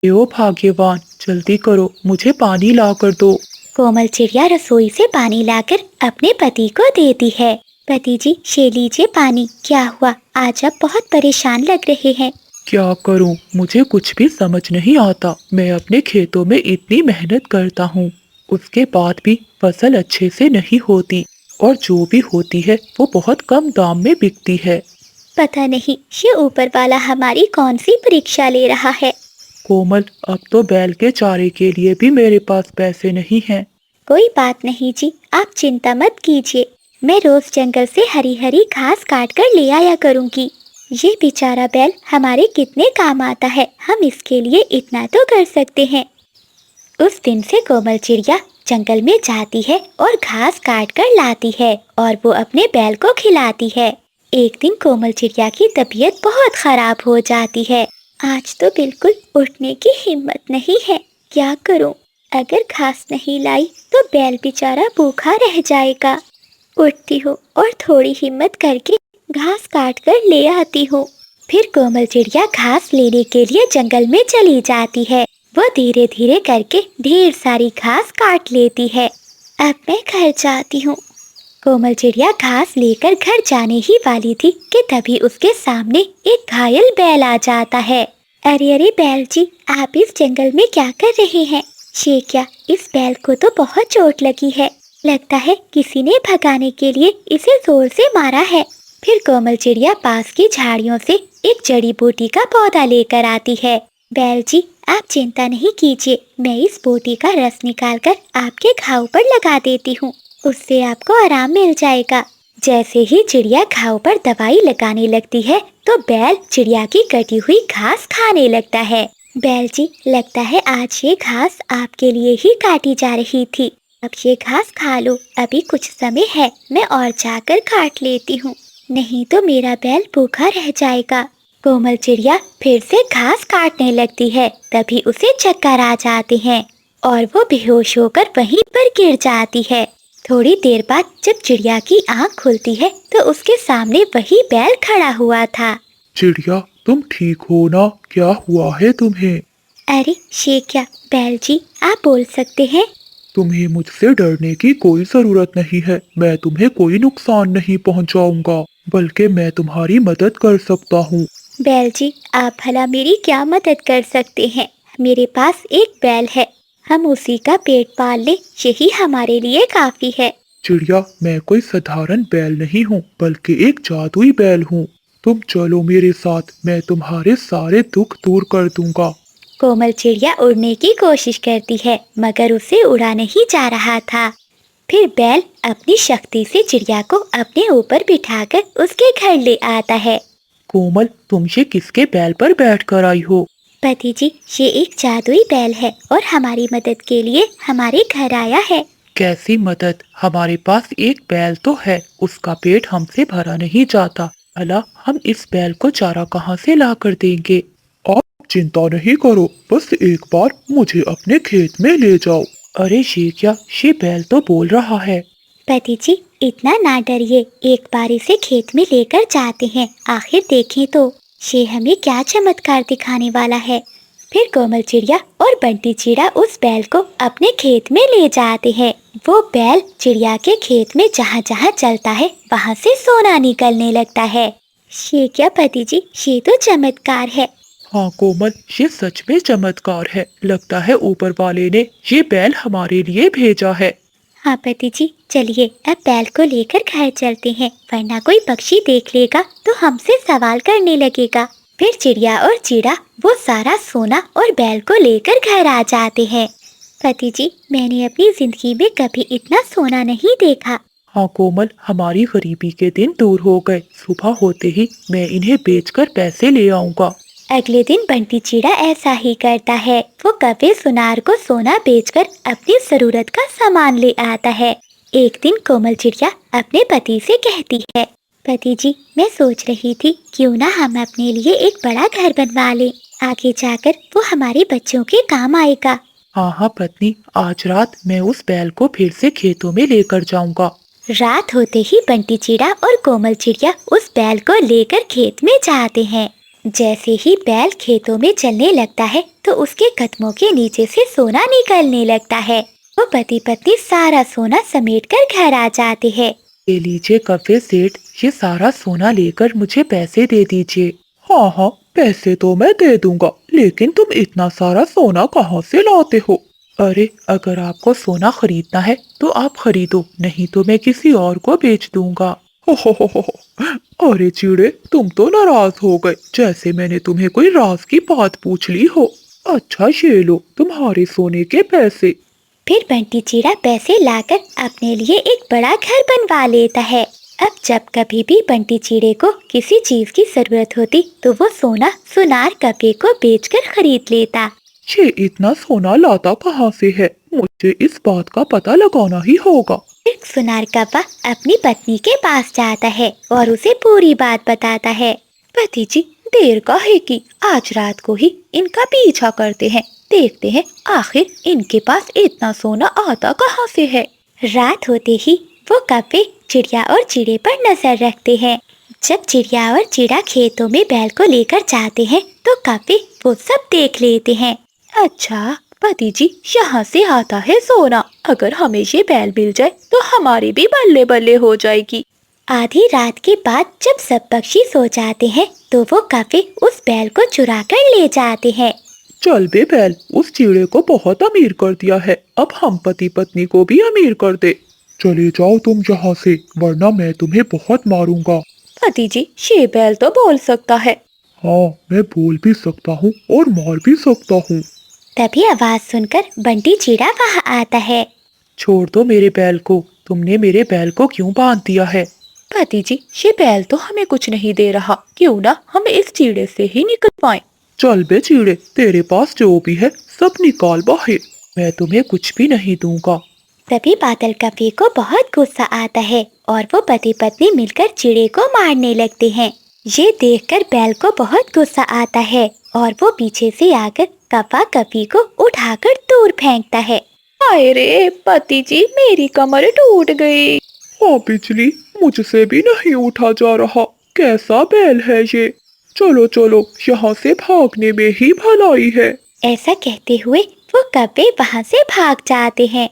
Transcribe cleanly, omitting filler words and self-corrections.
ओ भाग्यवान, जल्दी करो, मुझे पानी ला कर दो। कोमल चिड़िया रसोई से पानी लाकर अपने पति को देती है। पति जी, ये लीजिए पानी। क्या हुआ, आज आप बहुत परेशान लग रहे हैं। क्या करूं, मुझे कुछ भी समझ नहीं आता। मैं अपने खेतों में इतनी मेहनत करता हूं, उसके बाद भी फसल अच्छे से नहीं होती, और जो भी होती है वो बहुत कम दाम में बिकती है। पता नहीं ये ऊपर वाला हमारी कौन सी परीक्षा ले रहा है। कोमल, अब तो बैल के चारे के लिए भी मेरे पास पैसे नहीं हैं। कोई बात नहीं जी, आप चिंता मत कीजिए। मैं रोज जंगल से हरी हरी घास काट कर ले आया करूंगी। ये बेचारा बैल हमारे कितने काम आता है, हम इसके लिए इतना तो कर सकते हैं। उस दिन से कोमल चिड़िया जंगल में जाती है और घास काट कर लाती है और वो अपने बैल को खिलाती है। एक दिन कोमल चिड़िया की तबीयत बहुत खराब हो जाती है। आज तो बिल्कुल उठने की हिम्मत नहीं है। क्या करूं? अगर घास नहीं लाई तो बैल बेचारा भूखा रह जाएगा। उठती हूँ और थोड़ी हिम्मत करके घास काट कर ले आती हूँ। फिर कोमल चिड़िया घास लेने के लिए जंगल में चली जाती है। वो धीरे धीरे करके ढेर सारी घास काट लेती है। अब मैं घर जाती हूँ। कोमल चिड़िया घास लेकर घर जाने ही वाली थी कि तभी उसके सामने एक घायल बैल आ जाता है। अरे अरे बैल जी, आप इस जंगल में क्या कर रहे हैं? ये क्या, इस बैल को तो बहुत चोट लगी है। लगता है किसी ने भगाने के लिए इसे जोर से मारा है। फिर कोमल चिड़िया पास की झाड़ियों से एक जड़ी बूटी का पौधा लेकर आती है। बैल जी, आप चिंता नहीं कीजिए, मैं इस बूटी का रस निकालकर आपके घाव पर लगा देती हूँ, उससे आपको आराम मिल जाएगा। जैसे ही चिड़िया घाव पर दवाई लगाने लगती है तो बैल चिड़िया की कटी हुई घास खाने लगता है। बैल जी, लगता है आज ये घास आपके लिए ही काटी जा रही थी। अब ये घास खा लो, अभी कुछ समय है, मैं और जाकर काट लेती हूँ, नहीं तो मेरा बैल भूखा रह जाएगा। कोमल चिड़िया फिर से घास काटने लगती है। तभी उसे चक्कर आ जाते हैं और वो बेहोश होकर वहीं पर गिर जाती है। थोड़ी देर बाद जब चिड़िया की आंख खुलती है तो उसके सामने वही बैल खड़ा हुआ था। चिड़िया, तुम ठीक हो ना? क्या हुआ है तुम्हें? अरे ये क्या, बैल जी आप बोल सकते हैं। तुम्हें मुझसे डरने की कोई जरूरत नहीं है। मैं तुम्हें कोई नुकसान नहीं पहुंचाऊंगा, बल्कि मैं तुम्हारी मदद कर सकता हूँ। बैल जी, आप भला मेरी क्या मदद कर सकते हैं? मेरे पास एक बैल है, हम उसी का पेट पाल ले, यही हमारे लिए काफी है। चिड़िया, मैं कोई साधारण बैल नहीं हूँ, बल्कि एक जादुई बैल हूँ। तुम चलो मेरे साथ, मैं तुम्हारे सारे दुख दूर कर दूंगा। कोमल चिड़िया उड़ने की कोशिश करती है मगर उसे उड़ा नहीं जा रहा था। फिर बैल अपनी शक्ति से चिड़िया को अपने ऊपर बिठाकर उसके घर ले आता है। कोमल, तुम ये किसके बैल पर बैठ कर आई हो? पति जी, ये एक जादुई बैल है और हमारी मदद के लिए हमारे घर आया है। कैसी मदद? हमारे पास एक बैल तो है, उसका पेट हमसे भरा नहीं जाता। भला हम इस बैल को चारा कहाँ से ला कर देंगे? आप चिंता नहीं करो, बस एक बार मुझे अपने खेत में ले जाओ। अरे ये क्या, ये बैल तो बोल रहा है। पति जी, इतना ना डरिए, एक बार इसे खेत में लेकर जाते हैं, आखिर देखें तो ये हमें क्या चमत्कार दिखाने वाला है। फिर कोमल चिड़िया और बंटी चिड़ा उस बैल को अपने खेत में ले जाते हैं। वो बैल चिड़िया के खेत में जहाँ जहाँ चलता है वहाँ से सोना निकलने लगता है। ये क्या पति जी, ये तो चमत्कार है। हाँ कोमल, ये सच में चमत्कार है। लगता है ऊपर वाले ने ये बैल हमारे लिए भेजा है। हाँ पति जी, चलिए अब बैल को लेकर घर चलते हैं, वरना कोई पक्षी देख लेगा तो हमसे सवाल करने लगेगा। फिर चिड़िया और चिड़ा वो सारा सोना और बैल को लेकर घर आ जाते हैं। पति जी, मैंने अपनी जिंदगी में कभी इतना सोना नहीं देखा। हाँ कोमल, हमारी गरीबी के दिन दूर हो गए। सुबह होते ही मैं इन्हें बेचकर पैसे ले आऊंगा। अगले दिन बंटी चिड़ा ऐसा ही करता है। वो कभी सुनार को सोना बेचकर अपनी जरूरत का सामान ले आता है। एक दिन कोमल चिड़िया अपने पति से कहती है, पति जी, मैं सोच रही थी क्यों ना हम अपने लिए एक बड़ा घर बनवा लें, आगे जाकर वो हमारे बच्चों के काम आएगा। हाँ हाँ पत्नी, आज रात मैं उस बैल को फिर से खेतों में लेकर जाऊंगा। रात होते ही बंटी चिड़ा और कोमल चिड़िया उस बैल को लेकर खेत में जाते हैं। जैसे ही बैल खेतों में चलने लगता है तो उसके कदमों के नीचे से सोना निकलने लगता है। वो पति पत्नी सारा सोना समेटकर घर आ जाते हैं। ये लीजिए कफे सेठ, ये सारा सोना लेकर मुझे पैसे दे दीजिए। हाँ हाँ, पैसे तो मैं दे दूंगा, लेकिन तुम इतना सारा सोना कहाँ से लाते हो? अरे, अगर आपको सोना खरीदना है तो आप खरीदो, नहीं तो मैं किसी और को बेच दूंगा। हो। अरे चिड़े, तुम तो नाराज हो गए, जैसे मैंने तुम्हें कोई राज की बात पूछ ली हो। अच्छा, ये लो तुम्हारे सोने के पैसे। फिर बंटी चिड़ा पैसे लाकर अपने लिए एक बड़ा घर बनवा लेता है। अब जब कभी भी बंटी चिड़े को किसी चीज की जरूरत होती तो वो सोना सुनार कपे को बेचकर खरीद लेता। ये इतना सोना लाता कहाँ से है? मुझे इस बात का पता लगाना ही होगा। फिर सुनार कपा अपनी पत्नी के पास जाता है और उसे पूरी बात बताता है। पति जी, देर का है कि आज रात को ही इनका पीछा करते हैं, देखते हैं आखिर इनके पास इतना सोना आता कहाँ से है। रात होते ही वो कपे चिड़िया और चिड़े पर नजर रखते हैं। जब चिड़िया और चिड़ा खेतों में बैल को लेकर जाते हैं तो कपे वो सब देख लेते हैं। अच्छा पति जी, यहाँ से आता है सोना, अगर हमें ये बैल मिल जाए तो हमारी भी बल्ले बल्ले हो जाएगी। आधी रात के बाद जब सब पक्षी सो जाते हैं तो वो कपे उस बैल को चुरा कर ले जाते हैं। चल बे बैल, उस चिड़े को बहुत अमीर कर दिया है, अब हम पति पत्नी को भी अमीर कर दे। चले जाओ तुम यहाँ से, वरना मैं तुम्हें बहुत मारूंगा। पति जी, ये बैल तो बोल सकता है। हाँ, मैं बोल भी सकता हूँ और मार भी सकता हूँ। तभी आवाज सुनकर बंटी चिड़ा वहाँ आता है। छोड़ दो मेरे बैल को, तुमने मेरे बैल को क्यों बांध दिया है? पति जी, ये बैल तो हमें कुछ नहीं दे रहा, क्यों ना हम इस चिड़े से ही निकल पाए। चल बे चिड़े, तेरे पास जो भी है सब निकाल बाहर, मैं तुम्हें कुछ भी नहीं दूंगा। तभी बादल कपे को बहुत गुस्सा आता है और वो पति पत्नी मिलकर चिड़े को मारने लगते हैं। ये देखकर बैल को बहुत गुस्सा आता है और वो पीछे से आकर कपा कपी को उठाकर दूर फेंकता है। हाय रे पति जी, मेरी कमर टूट गई। हाँ बिजली, मुझसे भी नहीं उठा जा रहा, कैसा बैल है ये? चलो चलो, यहाँ से भागने में ही भलाई है। ऐसा कहते हुए वो कपे वहाँ से भाग जाते हैं।